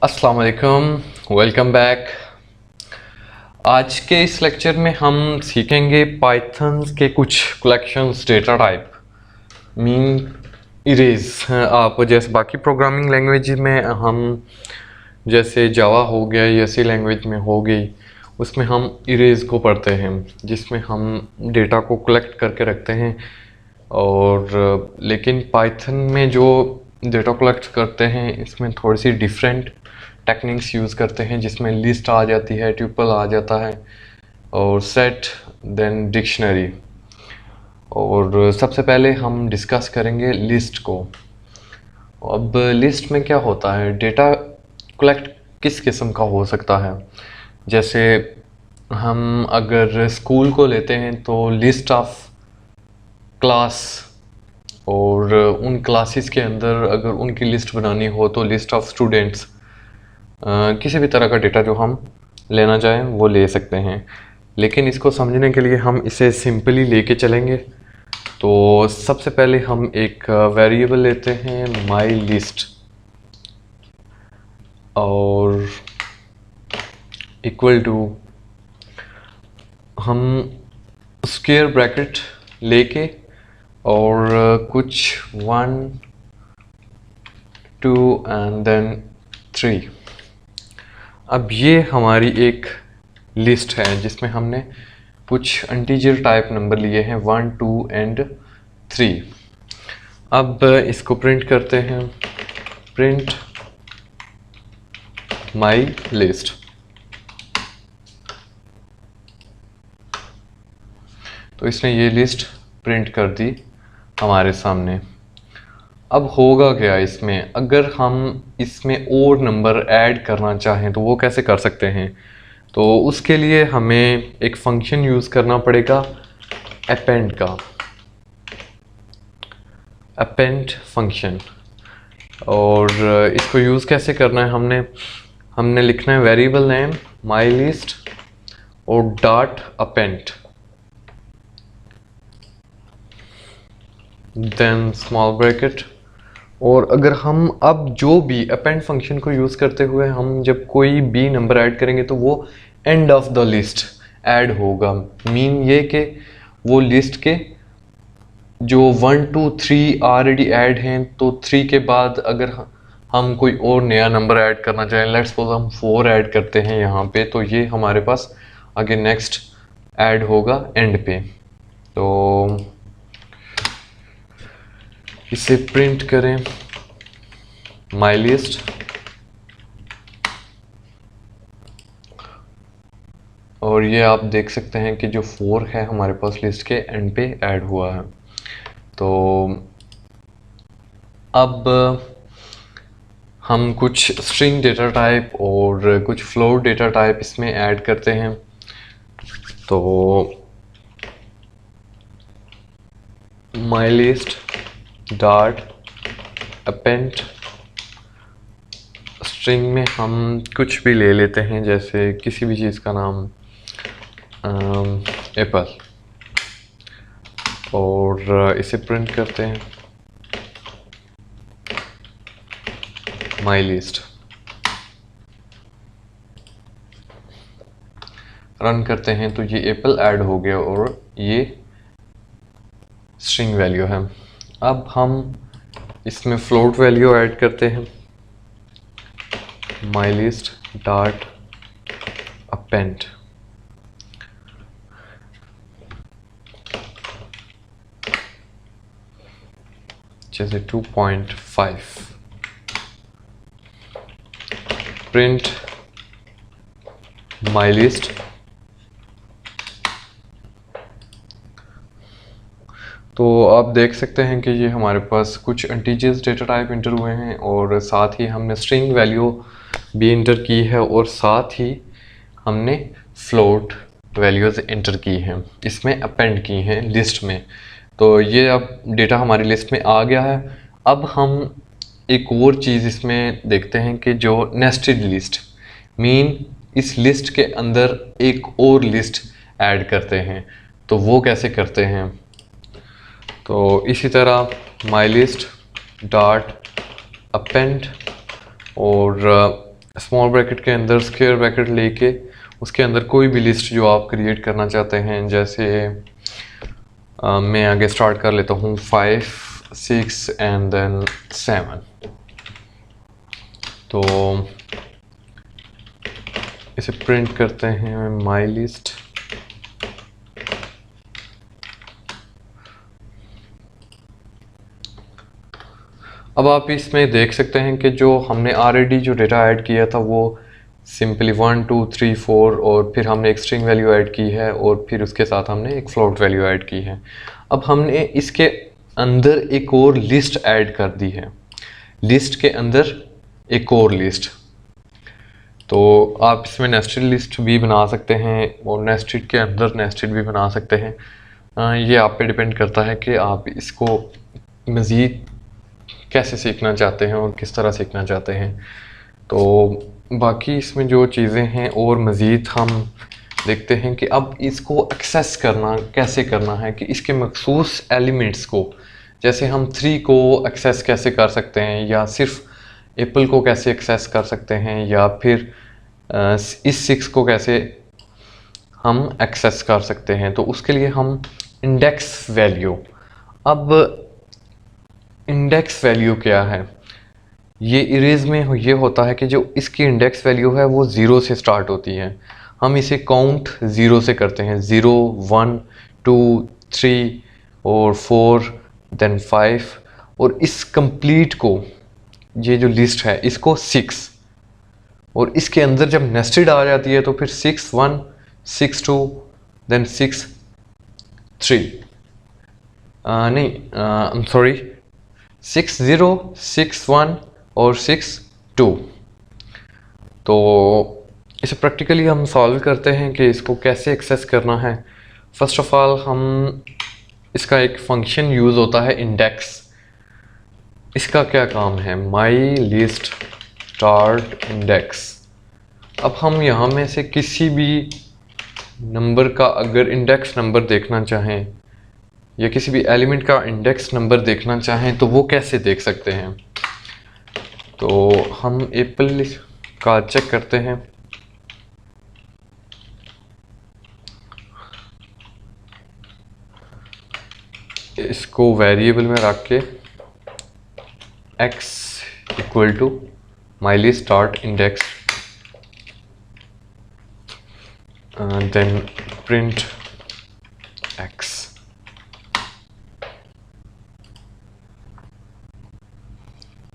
अस्सलाम वालेकुम, welcome back. आज के इस लेक्चर में हम सीखेंगे पाइथन के कुछ collections data type mean erase. आप जैसे बाकी प्रोग्रामिंग लैंग्वेज में हम जैसे जावा हो गया या सी लैंग्वेज में हो गई, उसमें हम इरेज को पढ़ते हैं जिसमें हम डेटा को कलेक्ट करके रखते हैं। और लेकिन पाइथन में जो डेटा कलेक्ट करते हैं इसमें थोड़ी सी डिफरेंट टेक्निक्स यूज़ करते हैं, जिसमें लिस्ट आ जाती है, ट्यूपल आ जाता है और सेट देन डिक्शनरी। और सबसे पहले हम डिस्कस करेंगे लिस्ट को। अब लिस्ट में क्या होता है, डेटा कलेक्ट किस किस्म का हो सकता है। जैसे हम अगर स्कूल को लेते हैं तो लिस्ट ऑफ क्लास, और उन क्लासेस के अंदर अगर उनकी लिस्ट बनानी हो तो लिस्ट ऑफ स्टूडेंट्स। किसी भी तरह का डेटा जो हम लेना चाहें वो ले सकते हैं, लेकिन इसको समझने के लिए हम इसे सिंपली लेके चलेंगे। तो सबसे पहले हम एक वेरिएबल लेते हैं माई लिस्ट और इक्वल टू हम स्क्वायर ब्रैकेट लेके और कुछ 1 2 एंड देन 3। अब ये हमारी एक लिस्ट है जिसमें हमने कुछ इंटीजर टाइप नंबर लिए हैं 1 2 एंड 3। अब इसको प्रिंट करते हैं, प्रिंट माई लिस्ट। तो इसने ये लिस्ट प्रिंट कर दी हमारे सामने। अब होगा क्या इसमें, अगर हम इसमें और नंबर ऐड करना चाहें तो वो कैसे कर सकते हैं। तो उसके लिए हमें एक फंक्शन यूज़ करना पड़ेगा अपेंड का, अपेंड फंक्शन। और इसको यूज़ कैसे करना है, हमने लिखना है वेरिएबल नेम माई लिस्ट और dot append, then small bracket. और अगर हम अब जो भी अपेंड फंक्शन को यूज़ करते हुए हम जब कोई भी नंबर ऐड करेंगे तो वो end of the list add होगा। मीन ये कि वो लिस्ट के जो 1 2 3 ऑलरेडी ऐड हैं, तो 3 के बाद अगर हम कोई और नया नंबर ऐड करना चाहें, लेट्स सपोज हम 4 ऐड करते हैं यहाँ पे, तो ये हमारे पास आगे नेक्स्ट ऐड होगा एंड पे। तो इसे प्रिंट करें माई लिस्ट और ये आप देख सकते हैं कि जो 4 है हमारे पास लिस्ट के एंड पे ऐड हुआ है। तो अब हम कुछ स्ट्रिंग डेटा टाइप और कुछ फ्लोट डेटा टाइप इसमें ऐड करते हैं। तो my list dot append string में हम कुछ भी ले लेते हैं, जैसे किसी भी चीज़ का नाम एप्पल, और इसे प्रिंट करते हैं माई लिस्ट। रन करते हैं तो ये एप्पल ऐड हो गया और ये स्ट्रिंग वैल्यू है। अब हम इसमें फ्लोट वैल्यू ऐड करते हैं माई लिस्ट डॉट अपेंड, जैसे 2.5, प्रिंट माई लिस्ट। तो आप देख सकते हैं कि ये हमारे पास कुछ इंटीजर्स डेटा टाइप इंटर हुए हैं और साथ ही हमने स्ट्रिंग वैल्यू भी इंटर की है और साथ ही हमने फ्लोट वैल्यूज़ इंटर की हैं, इसमें अपेंड की हैं लिस्ट में। तो ये अब डेटा हमारी लिस्ट में आ गया है। अब हम एक और चीज़ इसमें देखते हैं कि जो नेस्टेड लिस्ट, मीन इस लिस्ट के अंदर एक और लिस्ट ऐड करते हैं, तो वो कैसे करते हैं। तो इसी तरह माई लिस्ट डॉट अपेंड और स्मॉल ब्रैकेट के अंदर स्क्वायर ब्रैकेट लेके उसके अंदर कोई भी लिस्ट जो आप क्रिएट करना चाहते हैं, जैसे मैं आगे स्टार्ट कर लेता हूँ 5 6 एंड देन 7। तो इसे प्रिंट करते हैं माई लिस्ट। अब आप इसमें देख सकते हैं कि जो हमने ऑलरेडी जो डेटा ऐड किया था वो सिंपली 1 2 3 4 और फिर हमने एक स्ट्रिंग वैल्यू ऐड की है और फिर उसके साथ हमने एक फ्लोट वैल्यू ऐड की है। अब हमने इसके अंदर एक और लिस्ट ऐड कर दी है, लिस्ट के अंदर एक और लिस्ट। तो आप इसमें नेस्टेड लिस्ट भी बना सकते हैं और नेस्टेड के अंदर नेस्टेड भी बना सकते हैं। ये आप पे डिपेंड करता है कि आप इसको मज़ीद कैसे सीखना चाहते हैं और किस तरह सीखना चाहते हैं। तो बाकी इसमें जो चीज़ें हैं और मज़ीद हम देखते हैं कि अब इसको एक्सेस करना कैसे करना है, कि इसके मखसूस एलिमेंट्स को, जैसे हम 3 को एक्सेस कैसे कर सकते हैं, या सिर्फ एप्पल को कैसे एक्सेस कर सकते हैं, या फिर इस 6 को कैसे हम एक्सेस कर सकते हैं। तो उसके लिए हम इंडेक्स वैल्यू, अब इंडेक्स वैल्यू क्या है, ये इरेज में ये होता है कि जो इसकी इंडेक्स वैल्यू है वो 0 से स्टार्ट होती है। हम इसे काउंट 0 से करते हैं, 0 1 2 3 और 4 देन 5, और इस कंप्लीट को, ये जो लिस्ट है इसको 6, और इसके अंदर जब नेस्टेड आ जाती है तो फिर 6 1 6 2 देन 6 3 नहीं आई एम सॉरी 6 0 6 1 और 6 2। तो इसे प्रैक्टिकली हम सॉल्व करते हैं कि इसको कैसे एक्सेस करना है। फर्स्ट ऑफ ऑल हम इसका एक फंक्शन यूज़ होता है इंडेक्स। इसका क्या काम है, माई लिस्ट स्टार्ट इंडेक्स। अब हम यहाँ में से किसी भी नंबर का अगर इंडेक्स नंबर देखना चाहें या किसी भी एलिमेंट का इंडेक्स नंबर देखना चाहें तो वो कैसे देख सकते हैं। तो हम एप्पल का चेक करते हैं। इसको वेरिएबल में रख के x equal to my list start index then print x।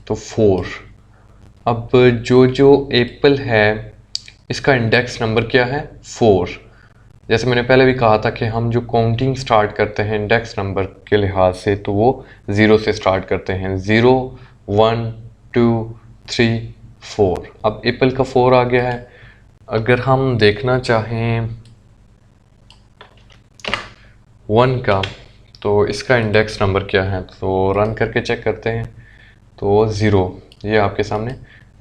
तो 4। अब जो एप्पल है इसका इंडेक्स नंबर क्या है, 4। जैसे मैंने पहले भी कहा था कि हम जो काउंटिंग स्टार्ट करते हैं इंडेक्स नंबर के लिहाज से तो वो 0 से स्टार्ट करते हैं, 0 1 2 3 4। अब एप्पल का 4 आ गया है। अगर हम देखना चाहें 1 का तो इसका इंडेक्स नंबर क्या है, तो रन करके चेक करते हैं तो 0, ये आपके सामने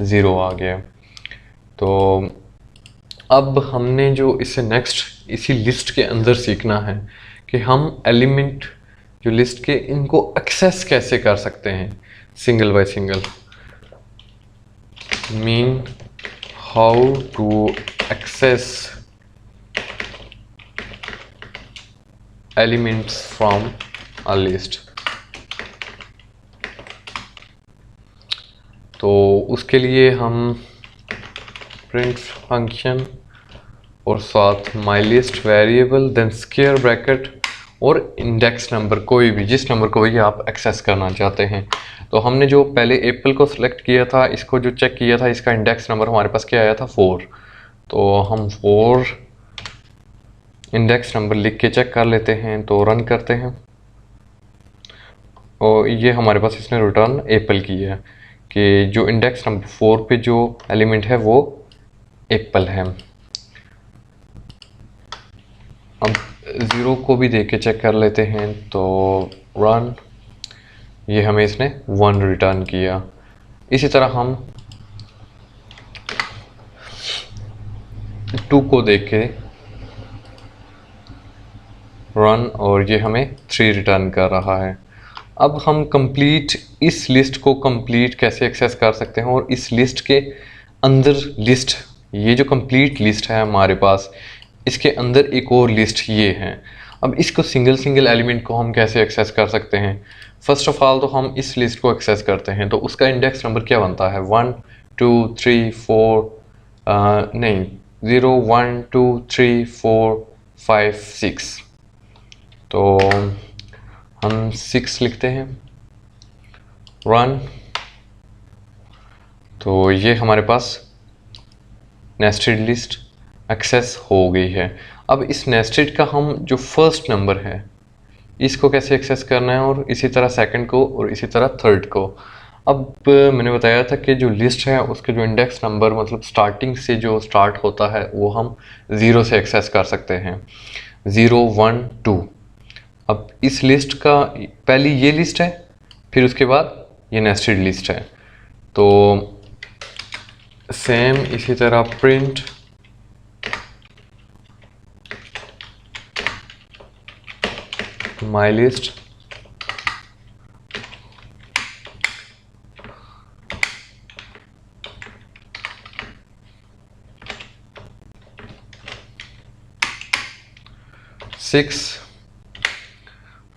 0 आ गया। तो अब हमने जो इससे नेक्स्ट इसी लिस्ट के अंदर सीखना है कि हम एलिमेंट जो लिस्ट के इनको एक्सेस कैसे कर सकते हैं single by single. Mean how to access elements from a list. तो उसके लिए हम प्रिंट फंक्शन और साथ my list variable then square bracket और इंडेक्स नंबर, कोई भी जिस नंबर को भी आप एक्सेस करना चाहते हैं। तो हमने जो पहले एप्पल को सिलेक्ट किया था, इसको जो चेक किया था, इसका इंडेक्स नंबर हमारे पास क्या आया था, 4। तो हम 4 इंडेक्स नंबर लिख के चेक कर लेते हैं। तो रन करते हैं और ये हमारे पास इसने रिटर्न एप्पल की है कि जो इंडेक्स नंबर 4 पे जो एलिमेंट है वो एप्पल है। अब 0 को भी देख के चेक कर लेते हैं तो रन, ये हमें इसने 1 रिटर्न किया। इसी तरह हम 2 को देख के रन और ये हमें 3 रिटर्न कर रहा है। अब हम कंप्लीट इस लिस्ट को कंप्लीट कैसे एक्सेस कर सकते हैं और इस लिस्ट के अंदर लिस्ट, ये जो कंप्लीट लिस्ट है हमारे पास, इसके अंदर एक और लिस्ट ये है। अब इसको सिंगल सिंगल एलिमेंट को हम कैसे एक्सेस कर सकते हैं? फर्स्ट ऑफ ऑल तो हम इस लिस्ट को एक्सेस करते हैं, तो उसका इंडेक्स नंबर क्या बनता है? 1 2 3 4 नहीं 0 1 2 3 4 5 6। तो हम 6 लिखते हैं, रन। तो ये हमारे पास नेस्टेड लिस्ट एक्सेस हो गई है। अब इस नेस्टेड का हम जो फर्स्ट नंबर है इसको कैसे एक्सेस करना है, और इसी तरह सेकंड को, और इसी तरह थर्ड को। अब मैंने बताया था कि जो लिस्ट है उसके जो इंडेक्स नंबर मतलब स्टार्टिंग से जो स्टार्ट होता है वो हम 0 से एक्सेस कर सकते हैं, 0 1 2। अब इस लिस्ट का पहली ये लिस्ट है, फिर उसके बाद ये नेस्टेड लिस्ट है। तो सेम इसी तरह प्रिंट माई लिस्ट, सिक्स,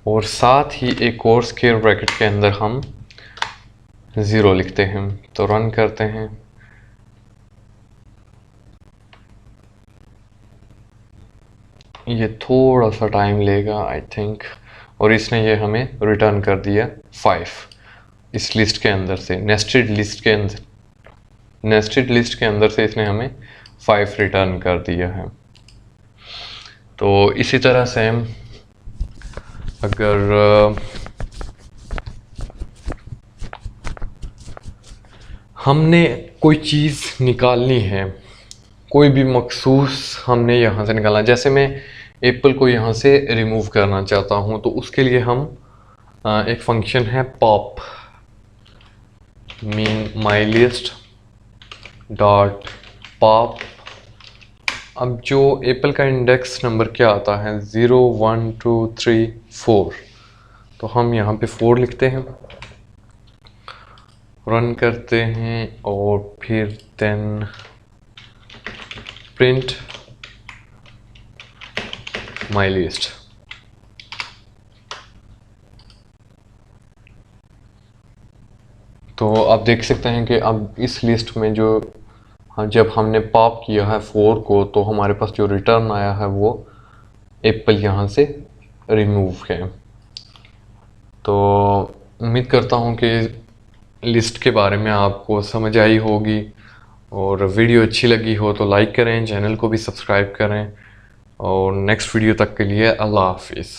और साथ ही एक और स्क्वायर ब्रैकेट के अंदर हम 0 लिखते हैं। तो रन करते हैं, ये थोड़ा सा टाइम लेगा आई थिंक, और इसने ये हमें रिटर्न कर दिया 5 इस लिस्ट के अंदर से, नेस्टेड लिस्ट के अंदर, नेस्टेड लिस्ट के अंदर से इसने हमें 5 रिटर्न कर दिया है। तो इसी तरह सेम अगर हमने कोई चीज़ निकालनी है, कोई भी मखसूस हमने यहाँ से निकालना, जैसे मैं एप्पल को यहाँ से रिमूव करना चाहता हूँ, तो उसके लिए हम एक फंक्शन है pop, mean my list dot pop. अब जो एप्पल का इंडेक्स नंबर क्या आता है? 0 1 2 3 4। तो हम यहाँ पे 4 लिखते हैं, रन करते हैं, और फिर देन प्रिंट माई लिस्ट। तो आप देख सकते हैं कि अब इस लिस्ट में जो जब हमने पॉप किया है 4 को, तो हमारे पास जो रिटर्न आया है वो एप्पल यहाँ से रिमूव है। तो उम्मीद करता हूँ कि लिस्ट के बारे में आपको समझ आई होगी, और वीडियो अच्छी लगी हो तो लाइक करें, चैनल को भी सब्सक्राइब करें, और नेक्स्ट वीडियो तक के लिए अल्लाह हाफिज़।